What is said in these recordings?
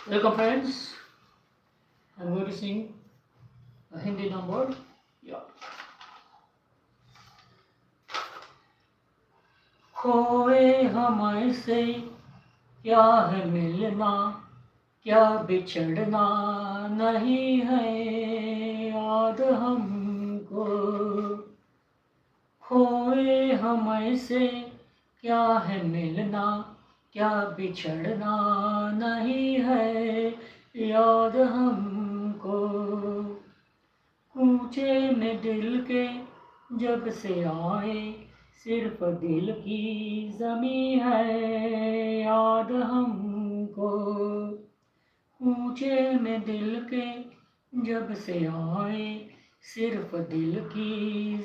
Welcome friends. I'm going to sing a Hindi number. Yeah. खोए हम ऐसे क्या है मिलना, क्या बिछड़ना नहीं है याद हमको। खोए हम ऐसे क्या है मिलना, क्या बिछड़ना नहीं है याद हमको। कूचे में दिल के जब से आए, सिर्फ दिल की ज़मीं है याद हमको। कूचे में दिल के जब से आए, सिर्फ दिल की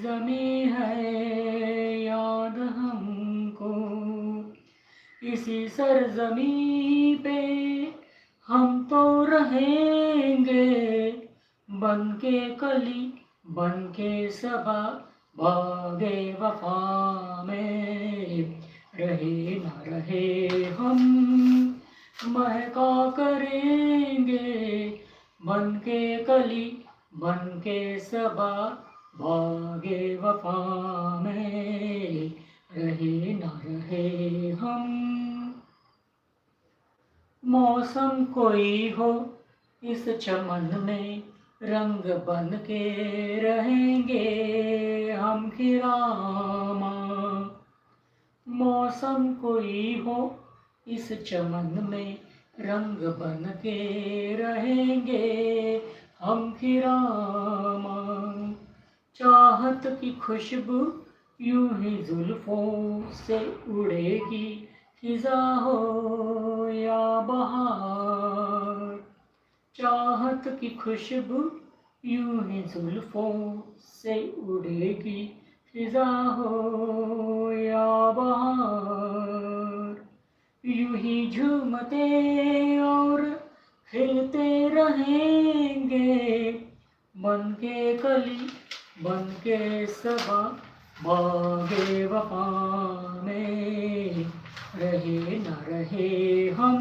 ज़मीं है याद हमको। इसी सरज़मीं पे हम तो रहेंगे, बन के कली बन के सबा बागे वफा में। रहे न रहे हम महका करेंगे, बन के कली बन के सबा बागे वफा में। रहे न रहे हम। मौसम कोई हो इस चमन में, रंग बन के रहेंगे हम खिरामा। मौसम कोई हो इस चमन में, रंग बन के रहेंगे हम खिरामा। चाहत की खुशबू यूं ही जुल्फों से उड़ेगी, खिजा हो या बहार। चाहत की खुशबू यूं ही जुल्फों से उड़ेगी, खिजा हो या बहार। यूं ही झूमते और खिलते रहेंगे, बन के कली बन के सबा बागे वफा में। रहे न रहे हम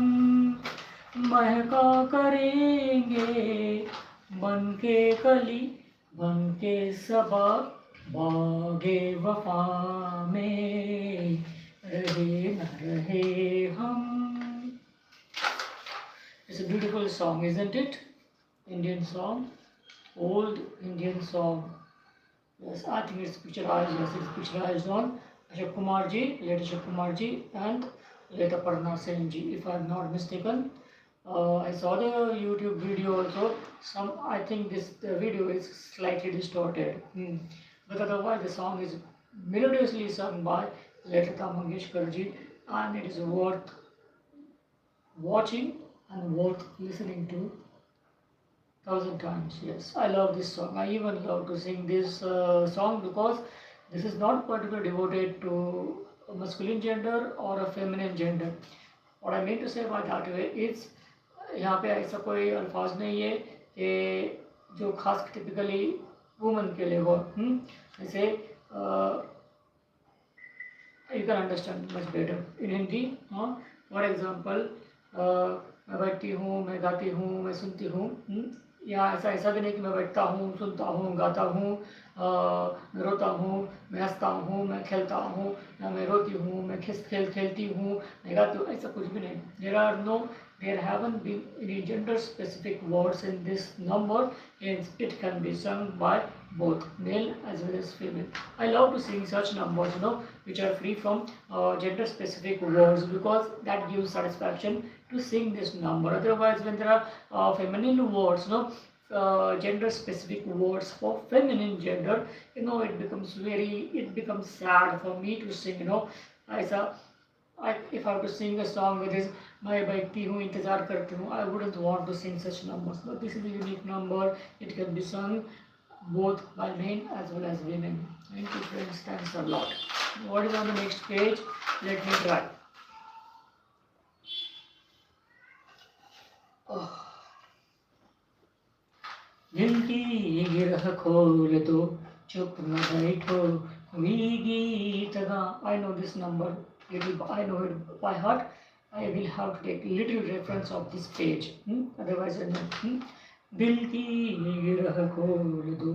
महका करेंगे, बन के कली बन के सबा बागे वफा में। रहे न रहे हम। It's a beautiful song, isn't it? Indian song, old Indian song. Yes, I think it's picturized. Yes, it's picturized on Ashok Kumar ji, late Ashok Kumar ji, and late Aparna Sen ji, if I'm not mistaken. I saw the YouTube video also. I think the video is slightly distorted, but otherwise the song is melodiously sung by Lata Mangeshkar ji, and it is worth watching and worth listening to 1,000 times. Yes, I love this song. I even love to sing this song because this is not particularly devoted to a masculine gender or a feminine gender. What I mean to say by that way is, यहाँ पे ऐसा कोई अल्फाज नहीं है कि जो खास टिपिकली वुमन के लिए हो। जैसे you can understand much better in Hindi. For example, मैं बैठती हूँ, मैं गाती हूँ, मैं सुनती हूँ। या ऐसा भी नहीं कि मैं बैठता हूँ, सुनता हूँ, गाता हूँ, मैं रोता हूँ, मैं हंसता हूँ, मैं खेलता हूँ, या मैं रोती हूँ, मैं खेलती हूँ, मैं गाती हूँ, ऐसा कुछ भी नहीं। There haven't been any gender specific words in this number, and it can be sung by both male as well as female. I love to sing such numbers, which are free from gender specific words, because that gives satisfaction to sing this number. Otherwise, when there are feminine words, gender specific words for feminine gender, it becomes sad for me to sing. If I have to sing a song with this, मैं बैठती हूँ, इंतज़ार करती हूँ, I wouldn't want to sing such numbers. But this is a unique number. It can be sung both by men as well as women. Thank you friends, thanks a lot. What is on the next page? Let me try. दिल की गिरह खोल दो, चुप न बैठो, we गीत गा. I know this number. I know it by heart. I will have to take little reference of this page. Otherwise, I know. दिल की राह खोल दो,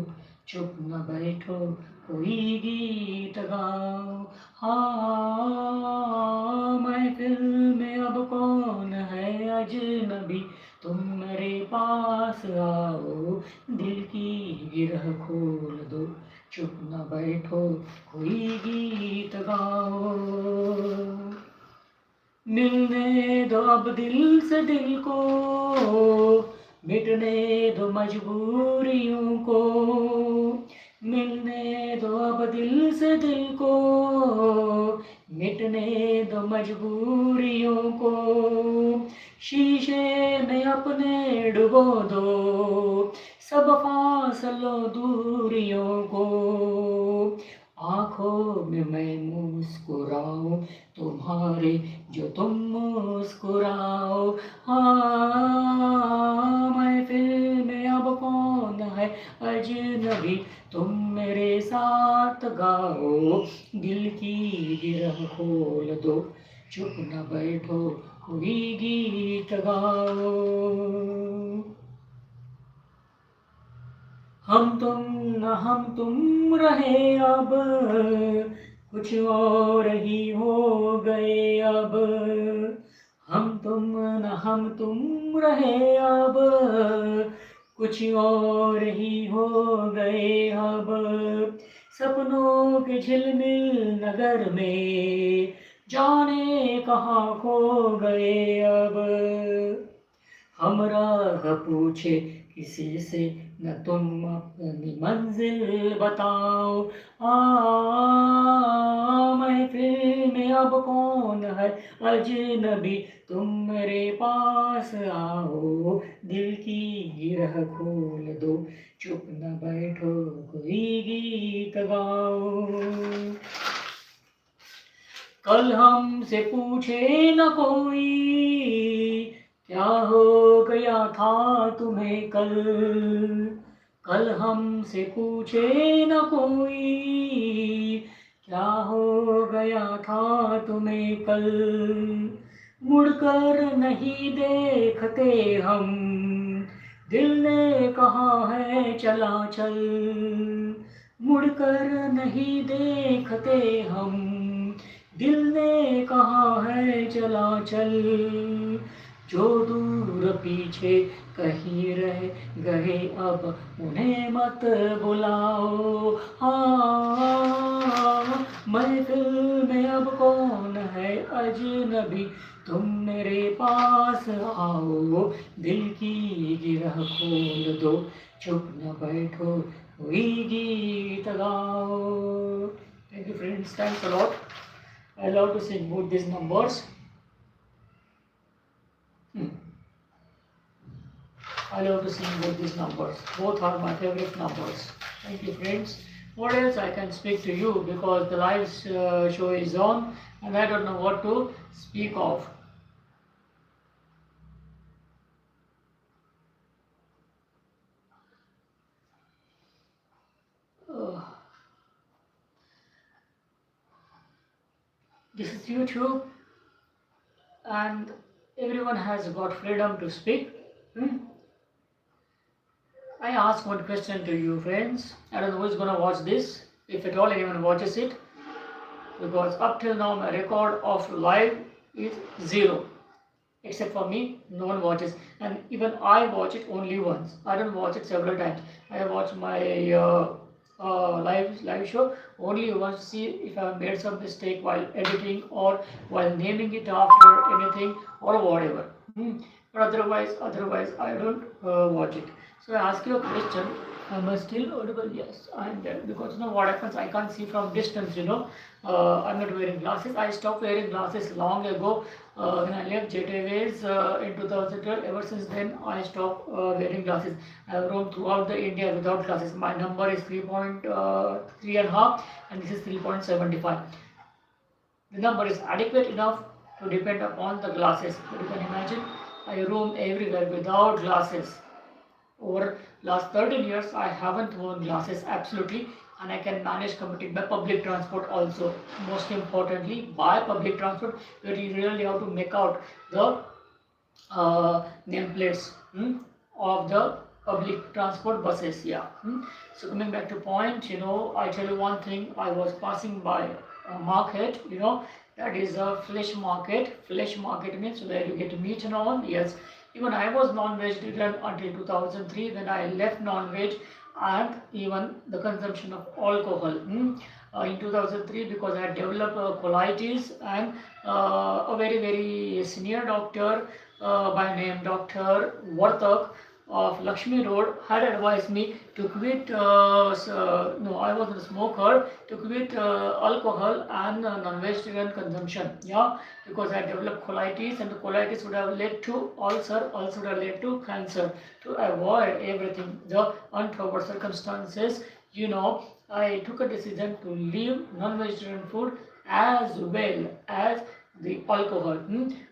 चुप न बैठो, कोई गीत गाओ। हाँ, महफिल में अब कौन है अजनबी, तुम मेरे पास आओ। दिल की राह खोल दो, चुप न बैठो, कोई गीत गाओ। मिलने दो अब दिल से दिल को, मिटने दो मजबूरियों को। मिलने दो अब दिल से दिल को, मिटने दो मजबूरियों को। शीशे में अपने डुबो दो, सब फासलों दूरियों को। आँखों में मैं मुस्कुराऊं तुम्हारे, जो तुम मुस्कुराओ। हाँ, महफिल में अब कौन है अजनबी, तुम मेरे साथ गाओ। दिल की राह खोल दो, चुप न बैठो, कोई गीत गाओ। हम तुम रहे अब, कुछ और ही हो गए अब। हम तुम रहे अब, कुछ और ही हो गए अब। सपनों के झिलमिल नगर में, जाने कहाँ खो गए अब। हम राह पूछे किसी से, न तुम अपनी मंजिल बताओ। महफिल में अब कौन है अजनबी, तुम मेरे पास आओ। दिल की राह खोल दो, चुप न बैठो, कोई गीत गाओ। कल हमसे पूछे न कोई, क्या हो गया था तुम्हें कल। कल हमसे पूछे न कोई, क्या हो गया था तुम्हें कल। मुड़कर नहीं देखते हम, दिल ने कहा है चला चल। मुड़कर नहीं देखते हम, दिल ने कहा है चला चल। जो दूर पीछे कहीं रह गए, अब उन्हें मत बुलाओ। हाँ, महफिल में अब कौन है अजनबी, तुम मेरे पास आओ। दिल की राह खोल दो, चुप न बैठो, कोई गीत गाओ। Thank you friends, thanks a lot. I love to sing both these numbers. I love to sing both these numbers. Both are my favorite numbers. Thank you friends. What else I can speak to you, because the live show is on and I don't know what to speak of. This is YouTube and everyone has got freedom to speak. I ask one question to you friends. I don't know who is going to watch this, if at all anyone watches it, because up till now my record of live is 0. Except for me, no one watches, and even I watch it only once. I don't watch it several times. I watch my live show only once to see if I have made some mistake while editing or while naming it after anything or whatever. But otherwise I don't watch it. So I ask you a question. Am I still audible? Yes, I am there. Because you know what happens, I can't see from distance, I'm not wearing glasses. I stopped wearing glasses long ago when I left Jet Airways in 2012. Ever since then, I stopped wearing glasses. I have roamed throughout the India without glasses. My number is 3.3 and a half, and this is 3.75. The number is adequate enough to depend upon the glasses. But you can imagine, I roam everywhere without glasses. Over last 13 years, I haven't worn glasses absolutely. and I can manage commuting by public transport also. Most importantly, by public transport, you really have to make out the nameplates of the public transport buses. Yeah. So coming back to point, I tell you one thing. I was passing by a market, that is a flesh market. Flesh market means where you get meat and all. Yes. Even I was non-vegetarian until 2003 when I left non-veg, and even the consumption of alcohol. In 2003, because I had developed colitis, and a very very senior doctor by name Dr. Vartak of Lakshmi Road had advised me to quit, no, I was a smoker, to quit alcohol and non-vegetarian consumption. Yeah, because I developed colitis, and the colitis would have led to ulcer, also would have led to cancer. To avoid everything, the untoward circumstances, I took a decision to leave non-vegetarian food as well as the alcohol.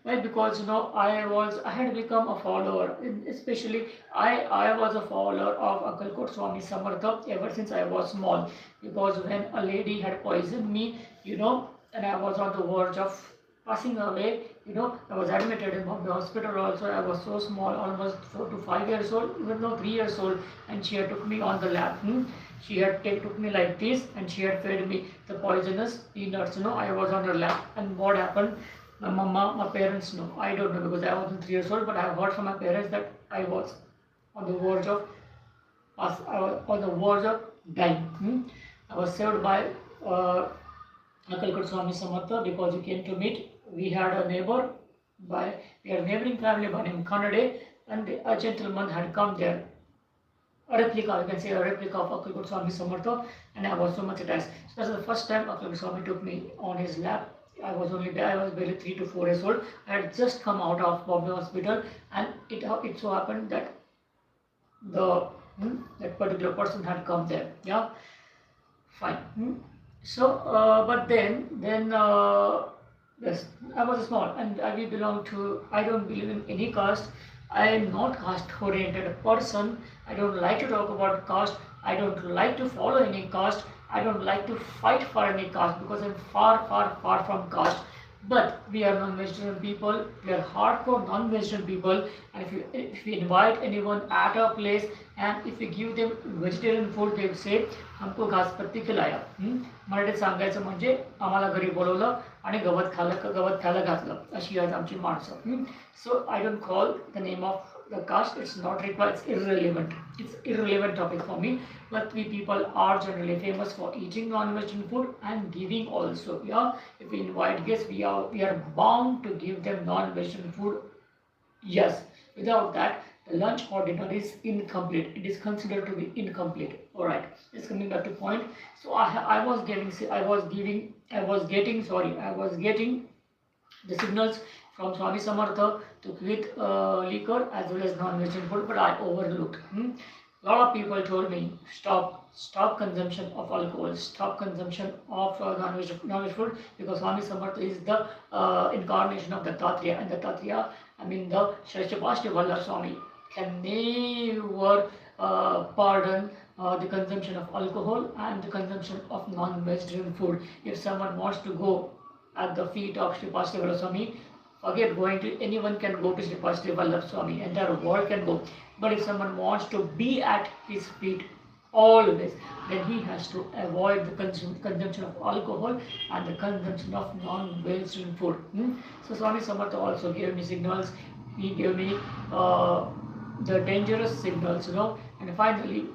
Why? Because I had become a follower, especially I was a follower of Akkalkot Swami Samartha ever since I was small, because when a lady had poisoned me, and I was on the verge of passing away, I was admitted in Bombay hospital also. I was so small, almost 4 to 5 years old, even though 3 years old, and she had took me on the lap. She had took me like this, and she had fed me the poisonous peanuts. I was on her lap, and what happened? My mama, my parents know. I don't know, because I wasn't 3 years old, but I have heard from my parents that I was on the verge of dying. I was saved by Akkalkot Swami Samartha, because he came to meet. We had a neighboring family by name Kanade, and a gentleman had come there. A replica, you can say a replica of Akkalkot Swami Samartha, and I was so much attached. So that's the first time Akkalkot Swami took me on his lap. I was barely 3 to 4 years old. I had just come out of Bombay hospital, and it so happened that that particular person had come there. Yeah, fine. So, but then yes, I was small, and we belong to. I don't believe in any caste. I am not caste-oriented person. I don't like to talk about caste. I don't like to follow any caste. I don't like to fight for any caste, because I'm far, far, far from caste. But we are non-vegetarian people. We are hardcore non-vegetarian people. And if we invite anyone at our place, and if we give them vegetarian food, they say, हमको घास पत्ती खिलाया. मराठीत सांगायचं म्हणजे आम्हाला घरी बोलवलं आणि गवत खायला घातलं, अशी आहेत आमची माणसं. So I don't call the name of the caste. It's not required. It's irrelevant. It's irrelevant topic for me. But we people are generally famous for eating non-vegetarian food and giving also. Yeah, if we invite guests, we are bound to give them non-vegetarian food. Yes, without that, the lunch or dinner is incomplete. It is considered to be incomplete. All right, it's coming back to point. So I was getting the signals from Swami Samartha to quit liquor as well as non-vegetarian food, but I overlooked. A lot of people told me, stop consumption of alcohol, stop consumption of non-veg food, because Swami Samartha is the incarnation of the Tatriya, and the Tatriya, I mean the Shrestha Vallabh Swami, can never pardon the consumption of alcohol and the consumption of non-vegetarian food. If someone wants to go at the feet of Sri Vallabh Swami, forget going to, anyone can go to Sri Vallabh Swami, entire world can go. But if someone wants to be at his feet always, then he has to avoid the consumption of alcohol and the consumption of non-vegetarian food. So Swami Samartha also gave me signals. He gave me the dangerous signals, and finally,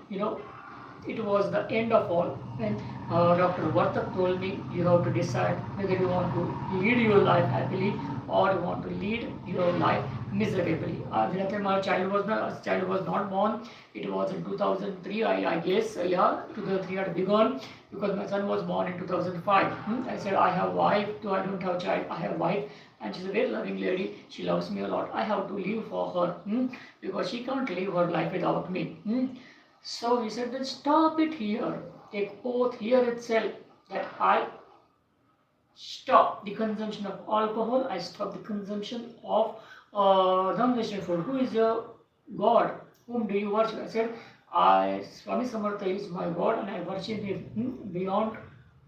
it was the end of all when Dr. Vartak told me, you have to decide whether you want to lead your life happily or you want to lead your life miserably. My child was not born. It was in 2003, I guess. 2003 had begun, because my son was born in 2005. I said, I have wife, though I don't have child. I have wife, and she's a very loving lady. She loves me a lot. I have to live for her, because she can't live her life without me. So he said, then stop it here. Take oath here itself that I stop the consumption of alcohol. I stop the consumption of non-vegetarian food. Who is your God? Whom do you worship? I said, Swami Samartha is my God and I worship him beyond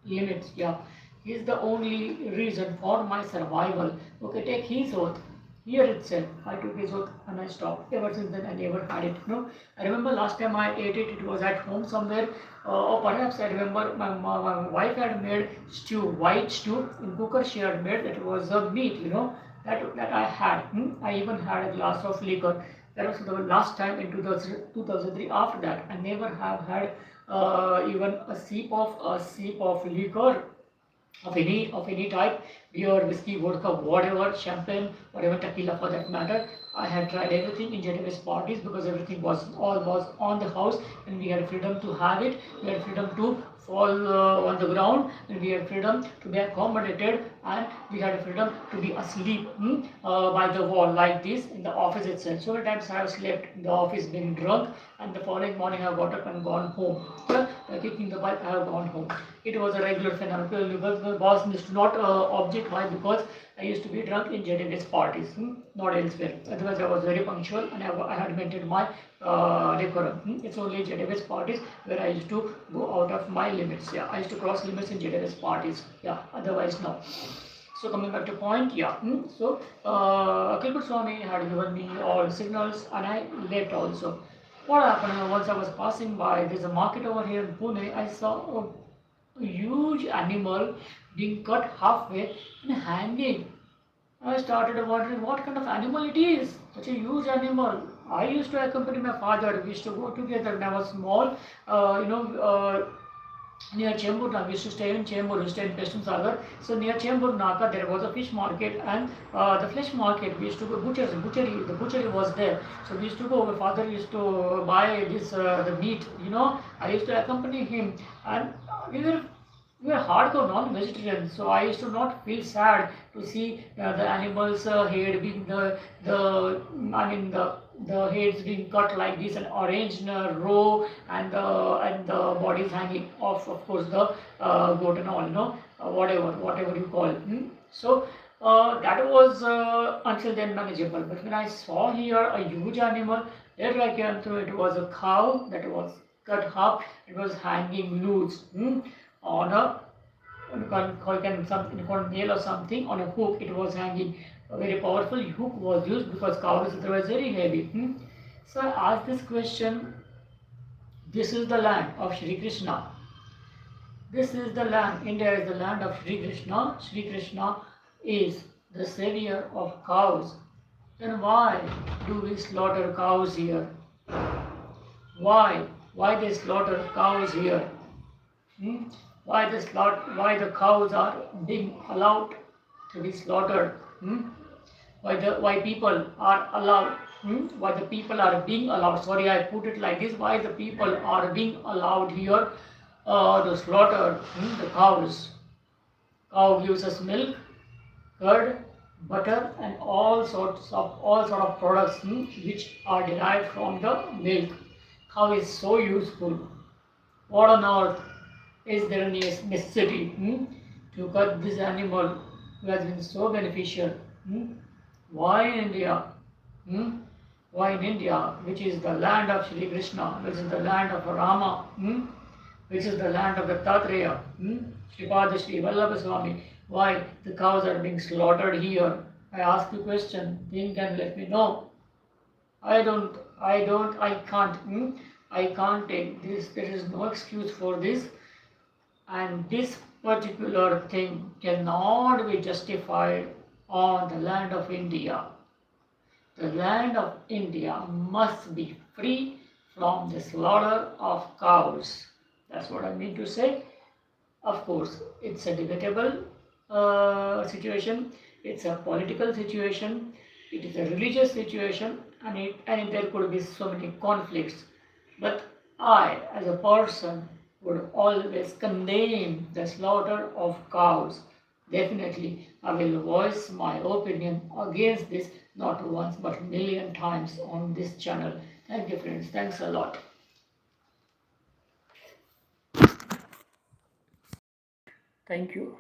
limits. Yeah, he is the only reason for my survival. Okay, take his oath. Here itself, I took his oath and I stopped. Ever since then, I never had it. No, I remember last time I ate it, it was at home somewhere, or perhaps I remember my wife had made stew, white stew in cooker. She had made that was a meat. That I had. I even had a glass of liquor. That was the last time in 2003. After that, I never have had even a sip of liquor of any type, beer, whiskey, vodka, whatever, champagne, whatever, tequila for that matter. I had tried everything in Genovese parties because everything was on the house and we had freedom to have it. We had freedom to fall on the ground and we had freedom to be accommodated and we had freedom to be asleep by the wall like this in the office itself. So many times I have slept in the office being drunk and the following morning I have got up and gone home. Kicking the bike, I have gone home. It was a regular phenomenon because the boss used to not object. Why? Because I used to be drunk in Genovese parties, not elsewhere. Otherwise, I was very punctual and I had maintained my decorum. It's only Genovese parties where I used to go out of my limits. Yeah, I used to cross limits in Genovese parties. Yeah, otherwise, no. So coming back to point, yeah. So Kilput Swami had given me all signals and I left also. What happened once I was passing by, there's a market over here in Pune, I saw a huge animal being cut halfway and hanging. I started wondering what kind of animal it is. Such a huge animal. I used to accompany my father. We used to go together when I was small. Near Chembur Naka, we used to stay in Chembur, we stay in Pestum Sagar. So near Chembur Naka, there was a fish market and the flesh market. We used to go butchery. The butchery was there. So we used to go. My father used to buy this the meat. I used to accompany him, and we were hardcore non-vegetarians. So I used to not feel sad to see the animals' head being the I mean the heads being cut like this and arranged in a row and the bodies hanging off, of course, the goat and all, whatever you call it. So that was until then manageable. But when I saw here a huge animal, later I came through, it was a cow that was cut half. It was hanging loose on a called nail or something on a hook. It was hanging. A very powerful hook was used because cow is otherwise very heavy. So I asked this question. This is the land of Shri Krishna. This is the land. India is the land of Shri Krishna. Shri Krishna is the savior of cows. Then why do we slaughter cows here? Why? Why they slaughter cows here? Why the cows are being allowed to be slaughtered? Why people are allowed? Why the people are being allowed? Sorry, I put it like this. Why the people are being allowed here to slaughter the cows? Cow gives us milk, curd, butter, and all sorts of products which are derived from the milk. Cow is so useful. What on earth is there a necessity to cut this animal who has been so beneficial? Why in India? Why in India, which is the land of Shri Krishna, which is the land of Rama, which is the land of the Tatreya, Sripada Sri Vallabha Swami? Why the cows are being slaughtered here? I ask you a question. Think and let me know. I can't take this. There is no excuse for this. And this particular thing cannot be justified on the land of India. The land of India must be free from the slaughter of cows. That's what I mean to say. Of course, it's a debatable situation. It's a political situation. It is a religious situation, and there could be so many conflicts. But I, as a person, would always condemn the slaughter of cows. Definitely, I will voice my opinion against this not once but a million times on this channel. Thank you, friends. Thanks a lot. Thank you.